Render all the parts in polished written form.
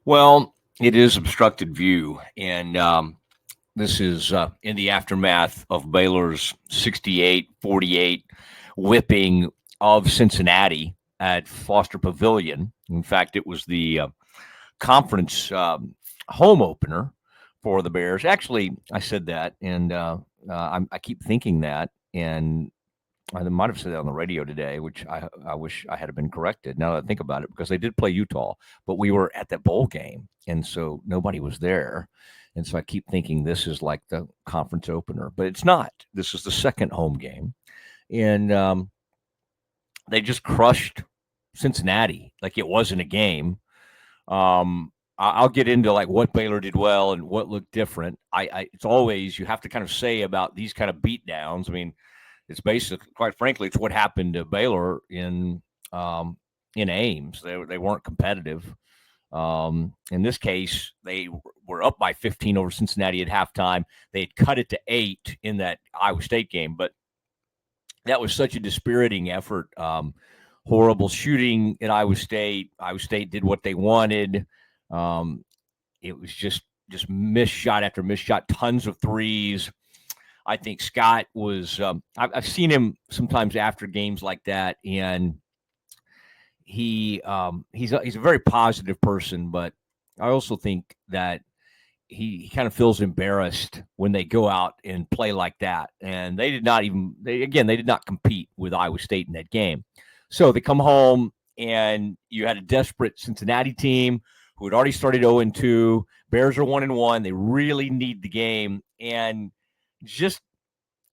Well, it is obstructed view, and this is in the aftermath of Baylor's 68-48 whipping of Cincinnati at Foster Pavilion. In fact, it was the conference home opener for the Bears. Actually, I said that, and I keep thinking that, and I might have said that on the radio today, which I wish I had been corrected now that I think about it, because they did play Utah, but we were at that bowl game, and so nobody was there. And so I keep thinking this is like the conference opener, but it's not. This is the second home game. And they just crushed Cincinnati like it wasn't a game. I'll get into like what Baylor did well and what looked different. It's always, you have to kind of say about these kind of beatdowns. I mean, it's basically, quite frankly, it's what happened to Baylor in Ames. They weren't competitive. In this case, they were up by 15 over Cincinnati at halftime. They had cut it to 8 in that Iowa State game, but that was such a dispiriting effort. Horrible shooting at Iowa State. Iowa State did what they wanted. It was just missed shot after missed shot, tons of threes. I think Scott was I've seen him sometimes after games like that, and he's a very positive person, but I also think that he kind of feels embarrassed when they go out and play like that. And they did not compete with Iowa State in that game. So they come home, and you had a desperate Cincinnati team who had already started 0-2. Bears are 1-1. They really need the game. And just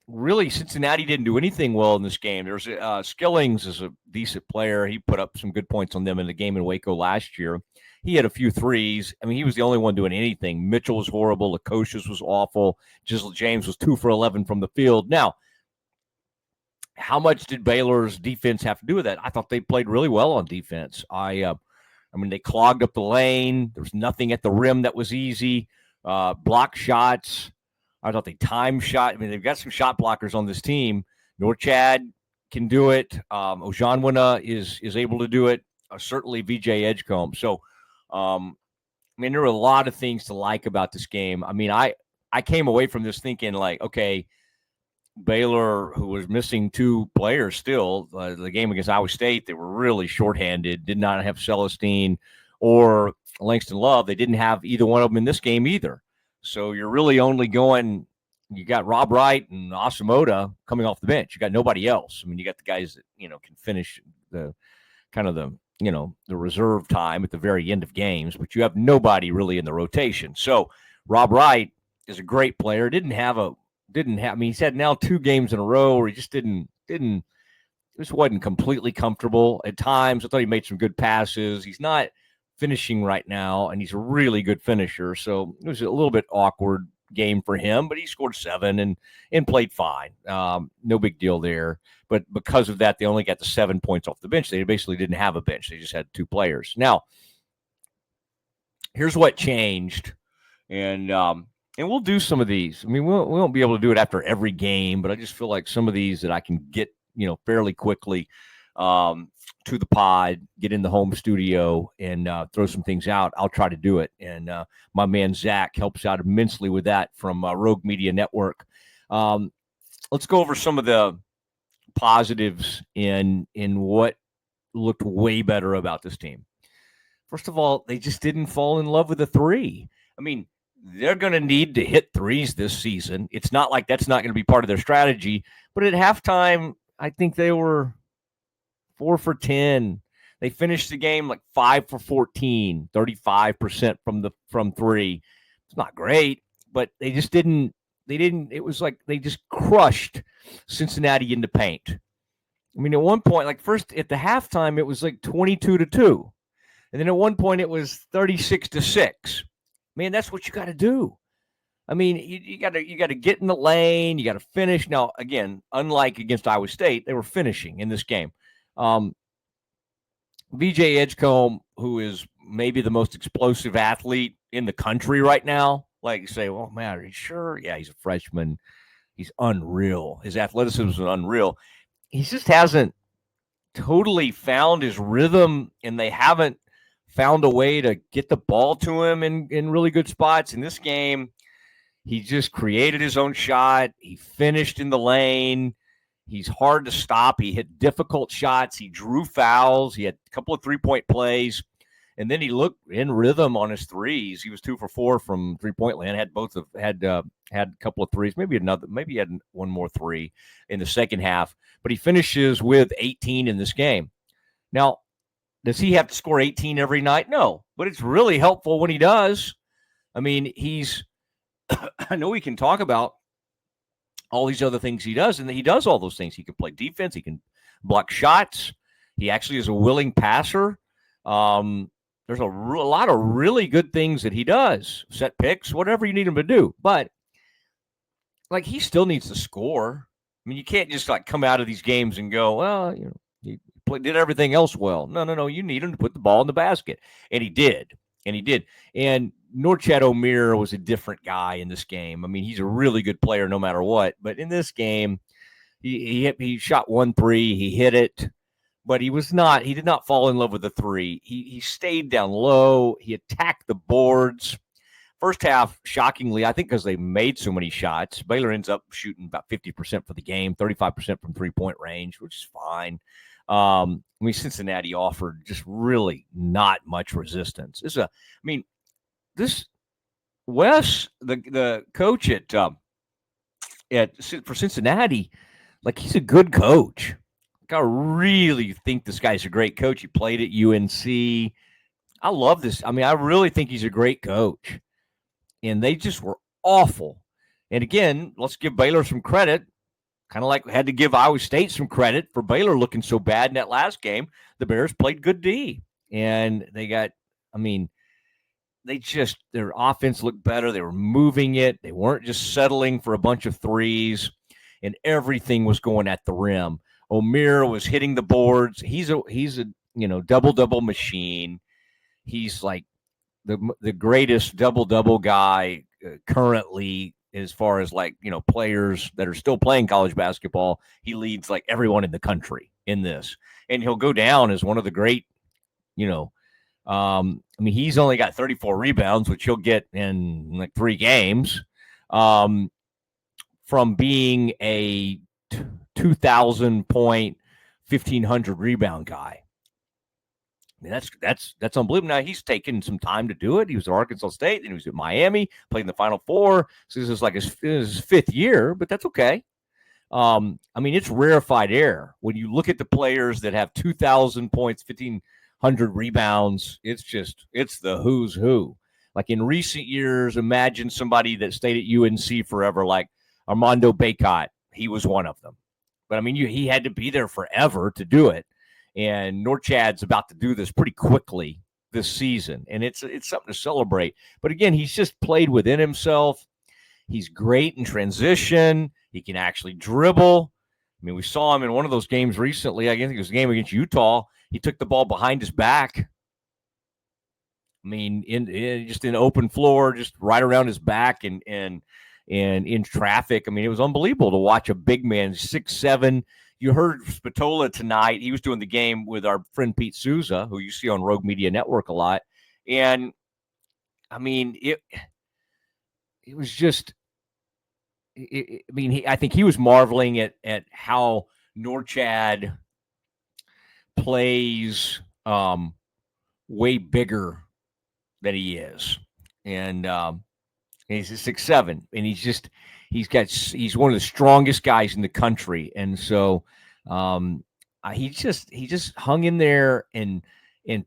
really, Cincinnati didn't do anything well in this game. There's Skillings is a decent player. He put up some good points on them in the game in Waco last year. He had a few threes. I mean, he was the only one doing anything. Mitchell was horrible. Lukosius was awful. Jizzle James was 2 for 11 from the field. Now, how much did Baylor's defense have to do with that? I thought they played really well on defense. I mean, they clogged up the lane. There was nothing at the rim that was easy. Block shots. I thought they time shot. I mean, they've got some shot blockers on this team. Norchad can do it. Ojanwina is able to do it. Certainly VJ Edgecombe. So, I mean, there were a lot of things to like about this game. I mean, I came away from this thinking like, okay, Baylor, who was missing 2 players still, the game against Iowa State, they were really shorthanded, did not have Celestine or Langston Love. They didn't have either one of them in this game either. So you're really only going, you got Rob Wright and Asamoah coming off the bench. You got nobody else. I mean, you got the guys that, can finish the kind of the reserve time at the very end of games, but you have nobody really in the rotation. So Rob Wright is a great player. I mean, he's had now 2 games in a row where he just just wasn't completely comfortable at times. I thought he made some good passes. He's not finishing right now, and he's a really good finisher. So it was a little bit awkward game for him, but he scored 7 and played fine. No big deal there. But because of that, they only got the 7 points off the bench. They basically didn't have a bench. They just had 2 players. Now, here's what changed, and we'll do some of these. I mean, we won't be able to do it after every game, but I just feel like some of these that I can get, fairly quickly to the pod, get in the home studio, and throw some things out. I'll try to do it. And my man Zach helps out immensely with that from Rogue Media Network. Let's go over some of the positives in what looked way better about this team. First of all, they just didn't fall in love with the 3. I mean, they're going to need to hit threes this season. It's not like that's not going to be part of their strategy. But at halftime, I think they were 4 for 10. They finished the game like 5 for 14, 35% from 3. It's not great, but they just didn't. It was like they just crushed Cincinnati into paint. I mean, at one point, like first at the halftime, it was like 22-2. And then at one point it was 36-6. Man, that's what you got to do. I mean, you got to get in the lane. You got to finish. Now, again, unlike against Iowa State, they were finishing in this game. VJ Edgecombe, who is maybe the most explosive athlete in the country right now, like you say, well, man, are you sure? Yeah, he's a freshman. He's unreal. His athleticism is unreal. He just hasn't totally found his rhythm, and they haven't found a way to get the ball to him in really good spots. In this game, he just created his own shot. He finished in the lane. He's hard to stop. He hit difficult shots. He drew fouls. He had a couple of three-point plays. And then he looked in rhythm on his threes. He was 2 for 4 from three-point land. Had a couple of threes, maybe he had one more three in the second half. But he finishes with 18 in this game. Now, does he have to score 18 every night? No, but it's really helpful when he does. I mean, I know he can talk about all these other things he does, and he does all those things. He can play defense. He can block shots. He actually is a willing passer. There's a lot of really good things that he does. Set picks, whatever you need him to do. But, he still needs to score. I mean, you can't just, come out of these games and go, well, he did everything else well. No. You need him to put the ball in the basket. And he did. And Norchad Omier was a different guy in this game. I mean, he's a really good player no matter what. But in this game, he shot 1 3. He hit it. But he did not fall in love with the three. He stayed down low. He attacked the boards. First half, shockingly, I think because they made so many shots, Baylor ends up shooting about 50% for the game, 35% from three-point range, which is fine. Cincinnati offered just really not much resistance. Wes, the coach for Cincinnati, he's a good coach. I really think this guy's a great coach. He played at UNC. I love this. I really think he's a great coach. And they just were awful. And again, let's give Baylor some credit. Kind of we had to give Iowa State some credit for Baylor looking so bad in that last game. The Bears played good D. And their offense looked better. They were moving it. They weren't just settling for a bunch of threes. And everything was going at the rim. Omier was hitting the boards. He's a double-double machine. He's the greatest double-double guy currently as far as players that are still playing college basketball. He leads everyone in the country in this. And he'll go down as one of the great, he's only got 34 rebounds, which he'll get in 3 games from being a 2,000 point, 1,500 rebound guy. I mean, that's unbelievable. Now he's taken some time to do it. He was at Arkansas State, and he was at Miami, played in the Final Four. So this is his 5th year, but that's okay. It's rarefied air when you look at the players that have 2,000 points, 1,500 rebounds. It's the who's who. In recent years, imagine somebody that stayed at UNC forever, like Armando Bacot. He was one of them. But he had to be there forever to do it. And Norchad's about to do this pretty quickly this season. And it's something to celebrate. But again, he's just played within himself. He's great in transition. He can actually dribble. We saw him in one of those games recently. I think it was a game against Utah. He took the ball behind his back. Just in open floor, just right around his back and in traffic. It was unbelievable to watch a big man, 6'7". You heard Spatola tonight. He was doing the game with our friend Pete Souza, who you see on Rogue Media Network a lot. And, it was just I think he was marveling at how Norchad plays way bigger than he is. And he's a 6'7", and he's one of the strongest guys in the country. And so he just hung in there and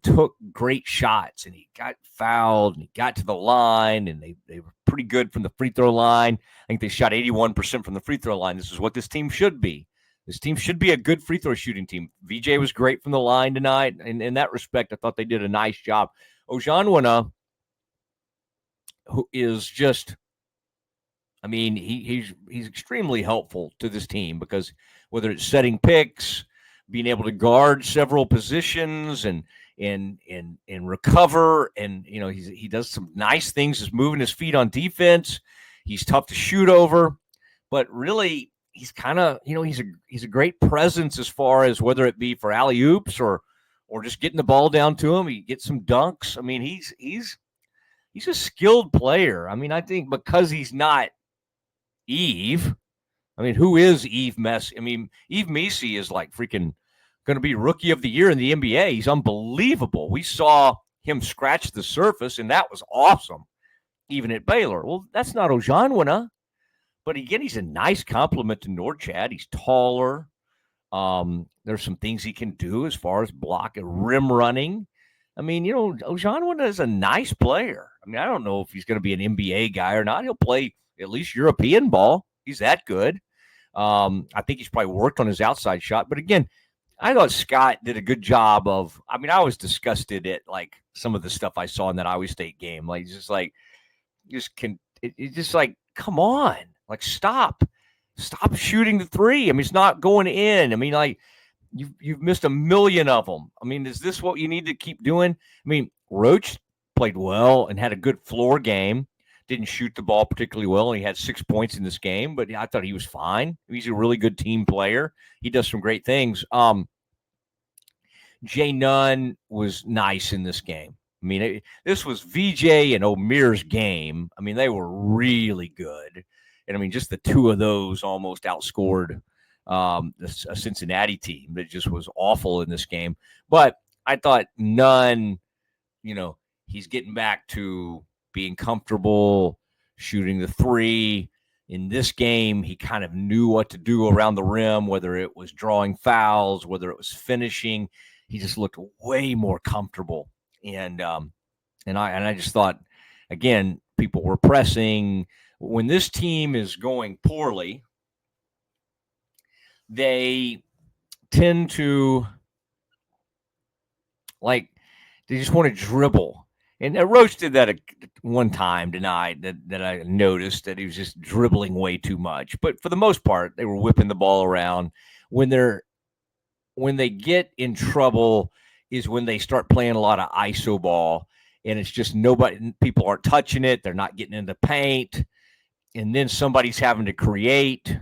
took great shots, and he got fouled, and he got to the line, and they were pretty good from the free throw line. I think they shot 81% from the free throw line. This is what this team should be. This team should be a good free throw shooting team. VJ was great from the line tonight. And in that respect, I thought they did a nice job. Ojanwana, who is just, he's extremely helpful to this team, because whether it's setting picks, being able to guard several positions and recover, and he does some nice things, is moving his feet on defense. He's tough to shoot over, but really he's kind of, he's a great presence as far as whether it be for alley-oops or or just getting the ball down to him. He gets some dunks. I mean, he's a skilled player. I mean, I think because he's not Eve. I mean, who is Eve Messi? I mean, Eve Messi is like freaking going to be rookie of the year in the NBA. He's unbelievable. We saw him scratch the surface, and that was awesome, even at Baylor. Well, that's not Ojanwina, but again, he's a nice compliment to Norchad. He's taller. There's some things he can do as far as block and rim running. I mean, Ojanwina is a nice player. I mean, I don't know if he's going to be an NBA guy or not. He'll play at least European ball. He's that good. I think he's probably worked on his outside shot. But again, I thought Scott did a good job of, I mean, I was disgusted at like some of the stuff I saw in that Iowa State game. Like, it's just like, come on, like stop shooting the three. I mean, it's not going in. I mean, like you've missed a million of them. I mean, is this what you need to keep doing? I mean, Roach played well and had a good floor game. Didn't shoot the ball particularly well, and he had 6 points in this game, but I thought he was fine. He's a really good team player. He does some great things. Jay Nunn was nice in this game. I mean, this was VJ and Omir's game. I mean, they were really good. And, I mean, just the two of those almost outscored a Cincinnati team that just was awful in this game. But I thought Nunn, he's getting back to being comfortable shooting the three. In this game, he kind of knew what to do around the rim, whether it was drawing fouls, whether it was finishing. He just looked way more comfortable. And I just thought, again, people were pressing. When this team is going poorly, they tend to they just want to dribble. And Roach did that one time tonight that I noticed that he was just dribbling way too much. But for the most part, they were whipping the ball around. When they get in trouble is when they start playing a lot of ISO ball, and it's just people aren't touching it. They're not getting in the paint, and then somebody's having to create.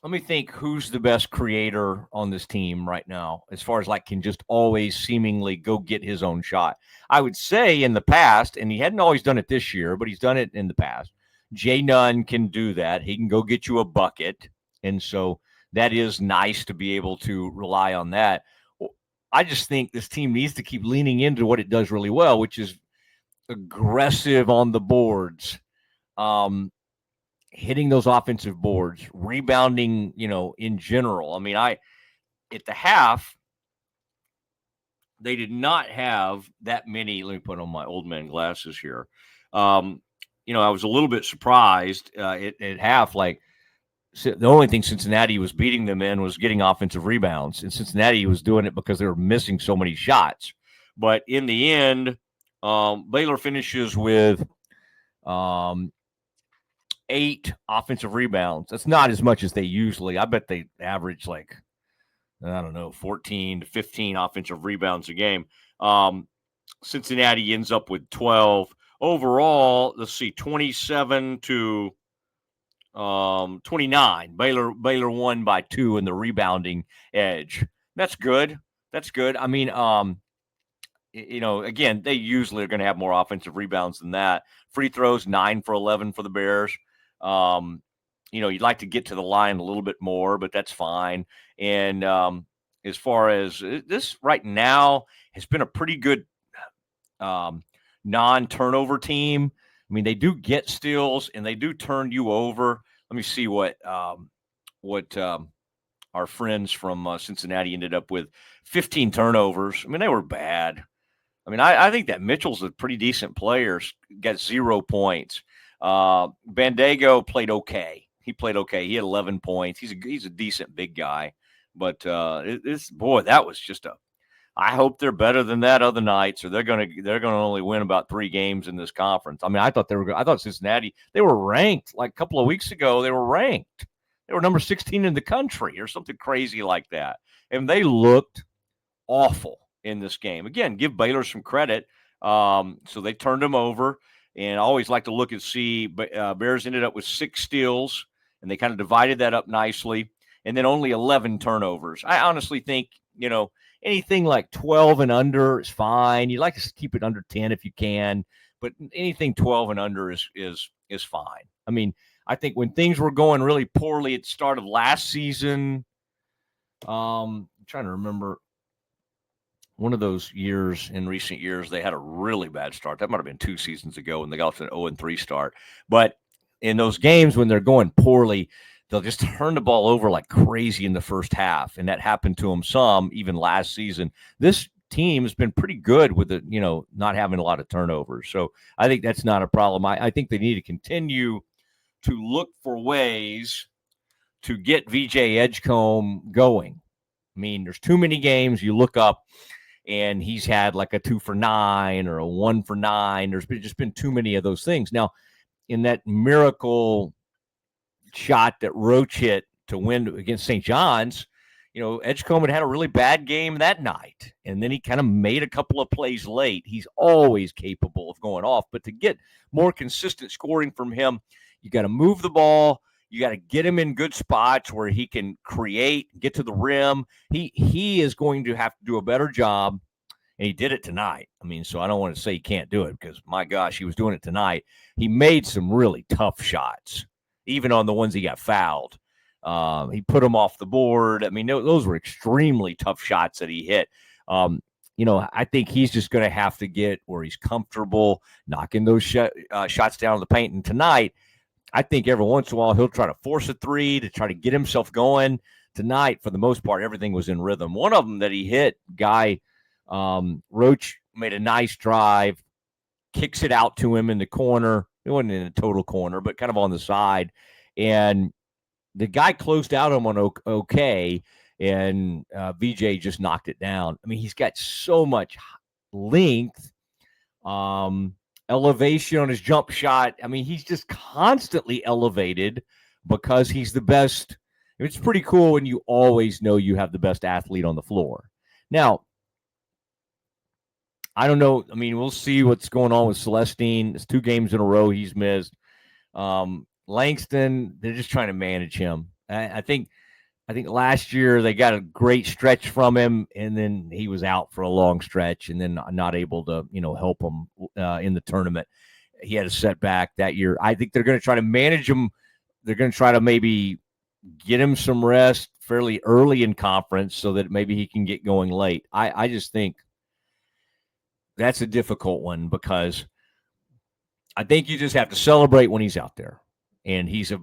Let me think who's the best creator on this team right now, as far as can just always seemingly go get his own shot. I would say in the past, and he hadn't always done it this year, but he's done it in the past. Jay Nunn can do that. He can go get you a bucket. And so that is nice to be able to rely on that. I just think this team needs to keep leaning into what it does really well, which is aggressive on the boards. Hitting those offensive boards, rebounding, in general. I mean, at the half, they did not have that many. Let me put on my old man glasses here. I was a little bit surprised at half. The only thing Cincinnati was beating them in was getting offensive rebounds, and Cincinnati was doing it because they were missing so many shots. But in the end, Baylor finishes with 8 offensive rebounds. That's not as much as they usually. I bet they average 14 to 15 offensive rebounds a game. Cincinnati ends up with 12. Overall, let's see, 27 to 29. Baylor won by 2 in the rebounding edge. That's good. I mean, again, they usually are going to have more offensive rebounds than that. Free throws, 9 for 11 for the Bears. You'd like to get to the line a little bit more, but that's fine. And as far as this right now has been a pretty good non-turnover team. I mean, they do get steals and they do turn you over. Let me see what our friends from Cincinnati ended up with. 15 turnovers. I mean, they were bad. I mean, I think that Mitchell's a pretty decent player. Got 0 points. Bandego played okay. He played okay. He had 11 points. He's a decent big guy. But that was just I hope they're better than that other nights, or they're gonna only win about 3 games in this conference. I mean, I thought Cincinnati, they were ranked like a couple of weeks ago. They were ranked. They were number 16 in the country or something crazy like that. And they looked awful in this game. Again, give Baylor some credit. So they turned them over. And I always like to look and see. Bears ended up with 6 steals, and they kind of divided that up nicely. And then only 11 turnovers. I honestly think, anything like 12 and under is fine. You like to keep it under 10 if you can, but anything 12 and under is fine. I mean, I think when things were going really poorly at the start of last season, I'm trying to remember one of those years in recent years, they had a really bad start. That might have been 2 seasons ago when they got to an 0-3 start. But in those games when they're going poorly, they'll just turn the ball over like crazy in the first half. And that happened to them some even last season. This team has been pretty good with it, not having a lot of turnovers. So I think that's not a problem. I think they need to continue to look for ways to get VJ Edgecombe going. I mean, there's too many games you look up and he's had like a 2 for 9 or a 1 for 9. There's just been too many of those things. Now, in that miracle shot that Roach hit to win against St. John's, Edgecombe had a really bad game that night. And then he kind of made a couple of plays late. He's always capable of going off. But to get more consistent scoring from him, you got to move the ball. You got to get him in good spots where he can create, get to the rim. He is going to have to do a better job, and he did it tonight. I mean, so I don't want to say he can't do it because, my gosh, he was doing it tonight. He made some really tough shots, even on the ones he got fouled. He put them off the board. I mean, those were extremely tough shots that he hit. I think he's just going to have to get where he's comfortable knocking those shots down in the paint. And tonight, I think every once in a while he'll try to force a three to try to get himself going. Tonight, for the most part, everything was in rhythm. One of them that he hit, Roach made a nice drive, kicks it out to him in the corner. It wasn't in a total corner, but kind of on the side. And the guy closed out him on okay, and VJ just knocked it down. I mean, he's got so much length. Elevation on his jump shot. I mean, he's just constantly elevated because he's the best. It's pretty cool when you always know you have the best athlete on the floor. Now, I don't know. I mean, we'll see what's going on with Celestine. It's 2 games in a row he's missed. Langston, they're just trying to manage him. I think last year they got a great stretch from him, and then he was out for a long stretch, and then not able to, help him in the tournament. He had a setback that year. I think they're going to try to manage him. They're going to try to maybe get him some rest fairly early in conference so that maybe he can get going late. I just think that's a difficult one because I think you just have to celebrate when he's out there. And he's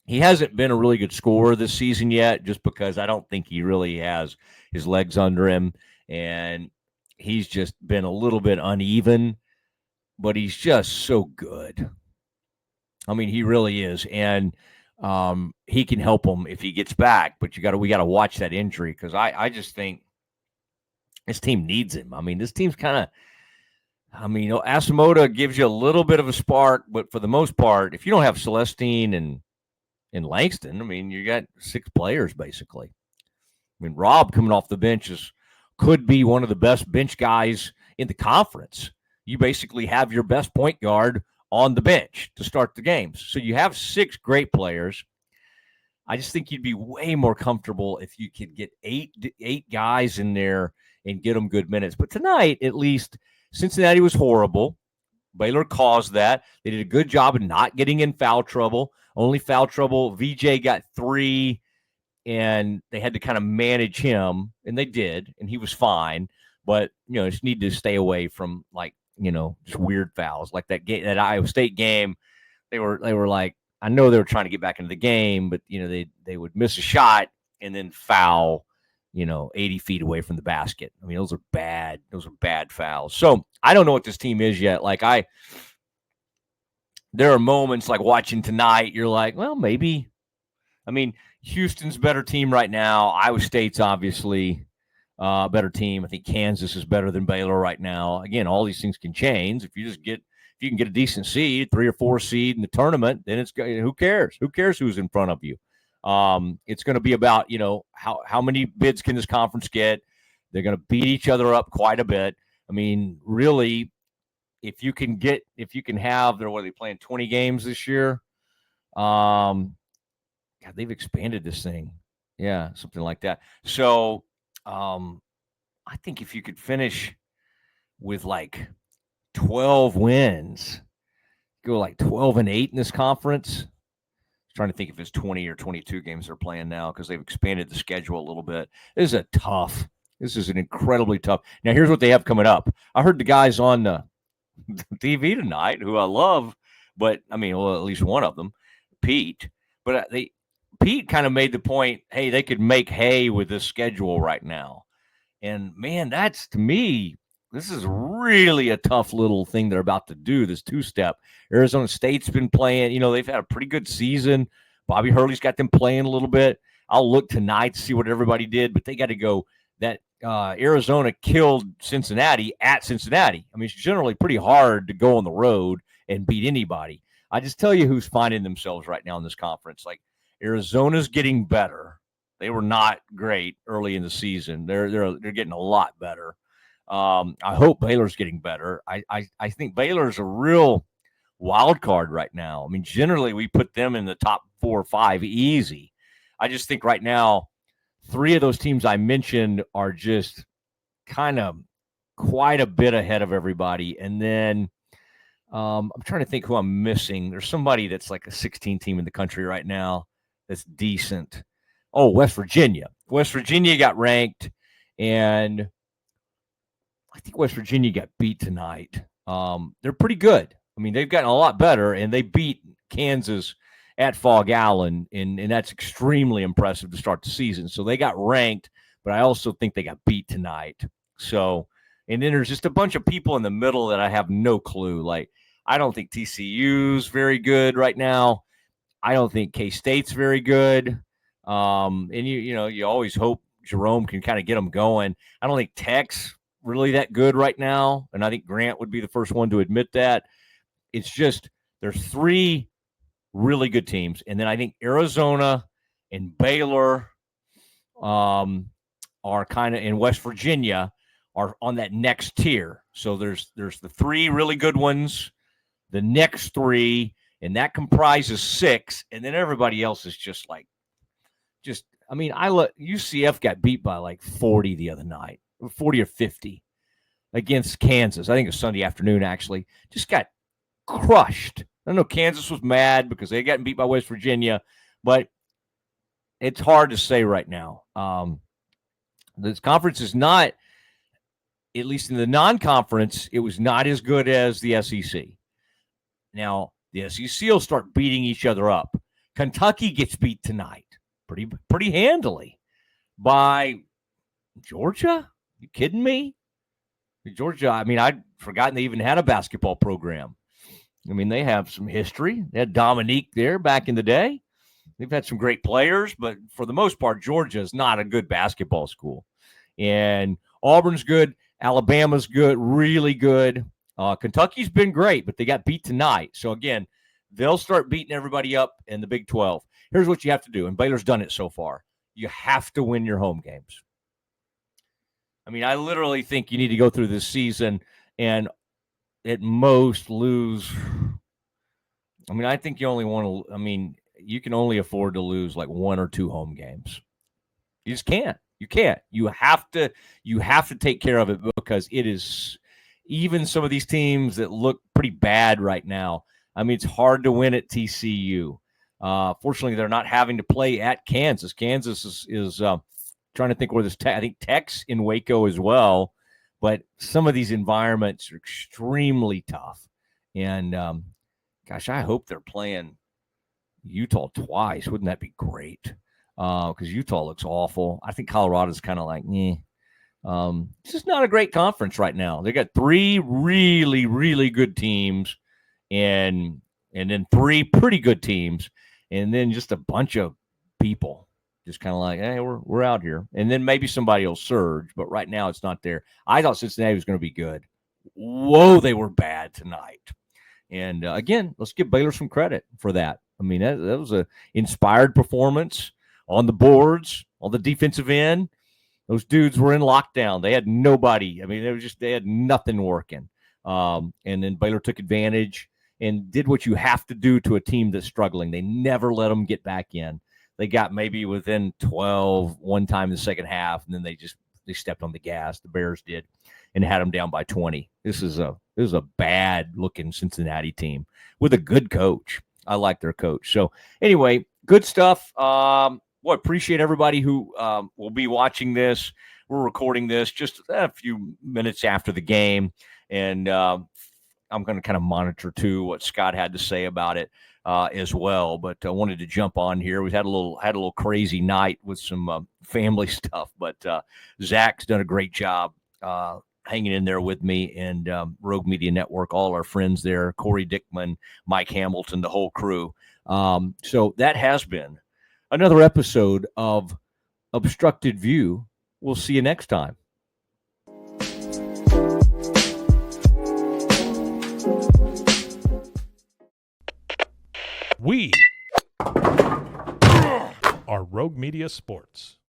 he hasn't been a really good scorer this season yet, just because I don't think he really has his legs under him. And he's just been a little bit uneven, but he's just so good. I mean, he really is. And he can help him if he gets back, but we got to watch that injury because I just think this team needs him. I mean, this team's kind of, Asamoah gives you a little bit of a spark, but for the most part, if you don't have Celestine and Langston, I mean, you got 6 players basically. I mean, Rob coming off the bench could be one of the best bench guys in the conference. You basically have your best point guard on the bench to start the games. So you have 6 great players. I just think you'd be way more comfortable if you could get eight guys in there and get them good minutes. But tonight, at least, Cincinnati was horrible. Baylor caused that. They did a good job of not getting in foul trouble. Only foul trouble, VJ got 3, and they had to kind of manage him, and they did, and he was fine. But, just need to stay away from, just weird fouls. Like that Iowa State game, they were like, I know they were trying to get back into the game, but, they would miss a shot and then foul, 80 feet away from the basket. I mean, those are bad fouls. So I don't know what this team is yet. There are moments like watching tonight, you're like, well, maybe. I mean, Houston's a better team right now. Iowa State's obviously a better team. I think Kansas is better than Baylor right now. Again, all these things can change. If you can get a decent seed, 3 or 4 seed in the tournament, then who cares? Who cares who's in front of you? It's going to be about, how many bids can this conference get? They're going to beat each other up quite a bit. I mean, really, if you can have, what are they playing, 20 games this year? God, they've expanded this thing. Yeah, something like that. So I think if you could finish with like 12 wins, go like 12-8 in this conference. Trying to think if it's 20 or 22 games they're playing now because they've expanded the schedule a little bit. This is an incredibly tough. Now, here's what they have coming up. I heard the guys on the TV tonight who I love, but I mean, well, at least one of them, Pete. But Pete kind of made the point, hey, they could make hay with this schedule right now. And man, that's to me, this is really a tough little thing they're about to do, this two-step. Arizona State's been playing, they've had a pretty good season. Bobby Hurley's got them playing a little bit. I'll look tonight to see what everybody did, but they got to go. That Arizona killed Cincinnati at Cincinnati. I mean, it's generally pretty hard to go on the road and beat anybody. I just tell you who's finding themselves right now in this conference. Like, Arizona's getting better. They were not great early in the season. They're getting a lot better. I hope Baylor's getting better. I think Baylor's a real wild card right now. I mean, generally we put them in the top 4 or 5 easy. I just think right now 3 of those teams I mentioned are just kind of quite a bit ahead of everybody. And then I'm trying to think who I'm missing. There's somebody that's like a 16 team in the country right now that's decent. Oh, West Virginia. West Virginia got ranked, and I think West Virginia got beat tonight. They're pretty good. I mean, they've gotten a lot better, and they beat Kansas at Fog Allen, and that's extremely impressive to start the season. So they got ranked, but I also think they got beat tonight. So, and then there's just a bunch of people in the middle that I have no clue. Like, I don't think TCU's very good right now. I don't think K-State's very good. And you always hope Jerome can kind of get them going. I don't think Tech's really that good right now, and I think Grant would be the first one to admit that. It's just there's 3 really good teams, and then I think Arizona and Baylor are kind of, in West Virginia are on that next tier. So there's the 3 really good ones, the next 3, and that comprises 6, and then everybody else is just like, I mean, UCF got beat by like 40 the other night, 40 or 50 against Kansas. I think it was Sunday afternoon, actually. Just got crushed. I know Kansas was mad because they got beat by West Virginia, but it's hard to say right now. This conference is not, at least in the non-conference, it was not as good as the SEC. Now, the SEC will start beating each other up. Kentucky gets beat tonight pretty handily by Georgia. You kidding me? Georgia, I mean, I'd forgotten they even had a basketball program. I mean, they have some history. They had Dominique there back in the day. They've had some great players, but for the most part, Georgia is not a good basketball school. And Auburn's good. Alabama's good, really good. Kentucky's been great, but they got beat tonight. So, again, they'll start beating everybody up in the Big 12. Here's what you have to do, and Baylor's done it so far. You have to win your home games. I mean, I literally think you need to go through this season and at most lose. I mean, I think you only want to, I mean, you can only afford to lose like 1 or 2 home games. You just can't. You can't. You have to take care of it because it is, even some of these teams that look pretty bad right now. I mean, it's hard to win at TCU. Fortunately, they're not having to play at Kansas. Kansas is trying to think where this. I think Tech's in Waco as well, but some of these environments are extremely tough. And gosh, I hope they're playing Utah twice. Wouldn't that be great? Because Utah looks awful. I think Colorado's kind of like, it's just not a great conference right now. They got 3 really, really good teams, and then 3 pretty good teams, and then just a bunch of people just kind of like, hey, we're out here. And then maybe somebody will surge, but right now it's not there. I thought Cincinnati was going to be good. Whoa, they were bad tonight. And again, let's give Baylor some credit for that. I mean, that was an inspired performance on the boards, on the defensive end. Those dudes were in lockdown. They had nobody. I mean, they had nothing working. And then Baylor took advantage and did what you have to do to a team that's struggling. They never let them get back in. They got maybe within 12 one time in the second half, and then they just they stepped on the gas. The Bears did, and had them down by 20. This is a bad looking Cincinnati team with a good coach. I like their coach. So anyway, good stuff. Appreciate everybody who will be watching this. We're recording this just a few minutes after the game, and I'm going to kind of monitor too what Scott had to say about it as well. But I wanted to jump on here. We had a little crazy night with some family stuff, but Zach's done a great job hanging in there with me, and Rogue Media Network, all our friends there, Corey Dickman, Mike Hamilton, the whole crew. So that has been another episode of Obstructed View. We'll see you next time. We are Rogue Media Sports.